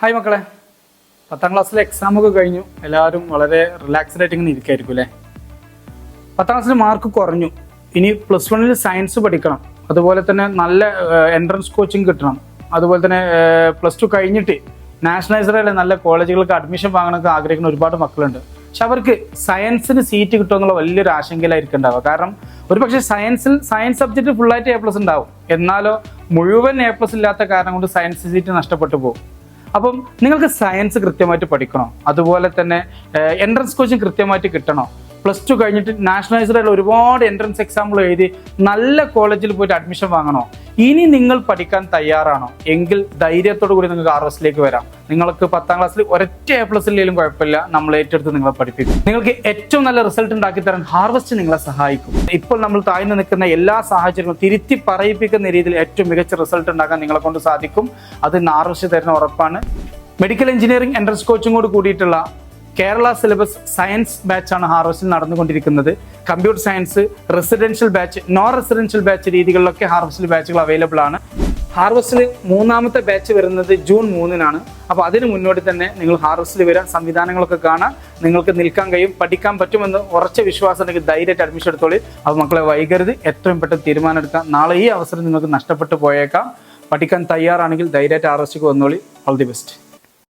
Hi മക്കളെ, 10ാം ക്ലാസ്സിലെ എക്സാമൊക്കെ കഴിഞ്ഞു. എല്ലാവരും വളരെ റിലാക്സ്ഡ് ആയിട്ട് ഇങ്ങനെ ഇരിക്കായിരിക്കും അല്ലേ? 10ാം ക്ലാസ്സിൽ മാർക്ക് കുറഞ്ഞു. ഇനി +1 സയൻസ് പഠിക്കണം. അതുപോലെ തന്നെ നല്ല എൻട്രൻസ് കോച്ചിങ് കിട്ടണം. അതുപോലെ തന്നെ +2 കഴിഞ്ഞിട്ട് നാഷണലൈസ്ഡിലെ നല്ല കോളേജുകൾക്ക് അഡ്മിഷൻ വാങ്ങണമെന്ന് ആഗ്രഹിക്കുന്ന ഒരുപാട് മക്കളുണ്ട്. പക്ഷെ അവർക്ക് സയൻസിന് സീറ്റ് കിട്ടുമെന്നുള്ള വലിയൊരു ആശങ്കയിലായിരിക്കും ഉണ്ടാവുക. കാരണം ഒരുപക്ഷെ സയൻസ് സബ്ജക്റ്റ് ഫുള്ളായിട്ട് A+ ഉണ്ടാവും, എന്നാലോ മുഴുവൻ A+ ഇല്ലാത്ത കാരണം കൊണ്ട് സയൻസ് സീറ്റ് നഷ്ടപ്പെട്ടു പോകും. അപ്പം നിങ്ങൾക്ക് സയൻസ് കൃത്യമായിട്ട് പഠിക്കണോ? അതുപോലെ തന്നെ എൻട്രൻസ് കോച്ചിങ് കൃത്യമായിട്ട് കിട്ടണോ? +2 കഴിഞ്ഞിട്ട് നാഷണലൈസ്ഡിൽ ഒരുപാട് എൻട്രൻസ് എക്സാമ്പിൾ എഴുതി നല്ല കോളേജിൽ പോയിട്ട് അഡ്മിഷൻ വാങ്ങണോ? ഇനി നിങ്ങൾ പഠിക്കാൻ തയ്യാറാണോ? എങ്കിൽ ധൈര്യത്തോടു കൂടി നിങ്ങൾക്ക് RSലേക്ക് വരാം. നിങ്ങൾക്ക് 10ാം ക്ലാസ്സിൽ ഒരൊറ്റ A+ ഇല്ലെങ്കിലും കുഴപ്പമില്ല, നമ്മൾ ഏറ്റെടുത്ത് നിങ്ങളെ പഠിപ്പിക്കും. നിങ്ങൾക്ക് ഏറ്റവും നല്ല റിസൾട്ട് ഉണ്ടാക്കി തരാൻ ഹാർവസ്റ്റ് നിങ്ങളെ സഹായിക്കും. ഇപ്പോൾ നമ്മൾ താഴ്ന്നു നിൽക്കുന്ന എല്ലാ സാഹചര്യങ്ങളും തിരുത്തി പറയിപ്പിക്കുന്ന രീതിയിൽ ഏറ്റവും മികച്ച റിസൾട്ട് ഉണ്ടാക്കാൻ നിങ്ങളെ കൊണ്ട് സാധിക്കും. അത് ഹാർവസ്റ്റ് തരുന്ന ഉറപ്പാണ്. മെഡിക്കൽ എഞ്ചിനീയറിംഗ് എൻട്രൻസ് കോച്ചിങ്ങോട് കൂടിയിട്ടുള്ള കേരള സിലബസ് സയൻസ് ബാച്ചാണ് ഹാർവസ്റ്റിൽ നടന്നുകൊണ്ടിരിക്കുന്നത്. Computer science, residential batch, non residential batch രീതികളിലൊക്കെ ഹാർവസ്റ്റിൽ ബാച്ചുകൾ അവൈലബിൾ ആണ്. ഹാർവസ്റ്റിൽ 3ാമത്തെ ബാച്ച് വരുന്നത് ജൂൺ 3-നാണ്. അപ്പോൾ അതിന് മുന്നോട്ട് തന്നെ നിങ്ങൾ ഹാർവസ്റ്റിൽ വരാൻ, സംവിധാനങ്ങളൊക്കെ കാണാൻ, നിങ്ങൾക്ക് നിൽക്കാൻ കഴിയും, പഠിക്കാൻ പറ്റുമെന്ന് ഉറച്ച വിശ്വാസം ഉണ്ടെങ്കിൽ ധൈര്യമായിട്ട് അഡ്മിഷൻ എടുത്തോളി. അപ്പോൾ മക്കളെ വൈകരുത്, എത്രയും പെട്ടെന്ന് തീരുമാനം എടുക്കാം. നാളെ ഈ അവസരം നിങ്ങൾക്ക് നഷ്ടപ്പെട്ടു പോയേക്കാം. പഠിക്കാൻ തയ്യാറാണെങ്കിൽ ധൈര്യമായിട്ട് RSക്ക് വന്നോളി. All the best.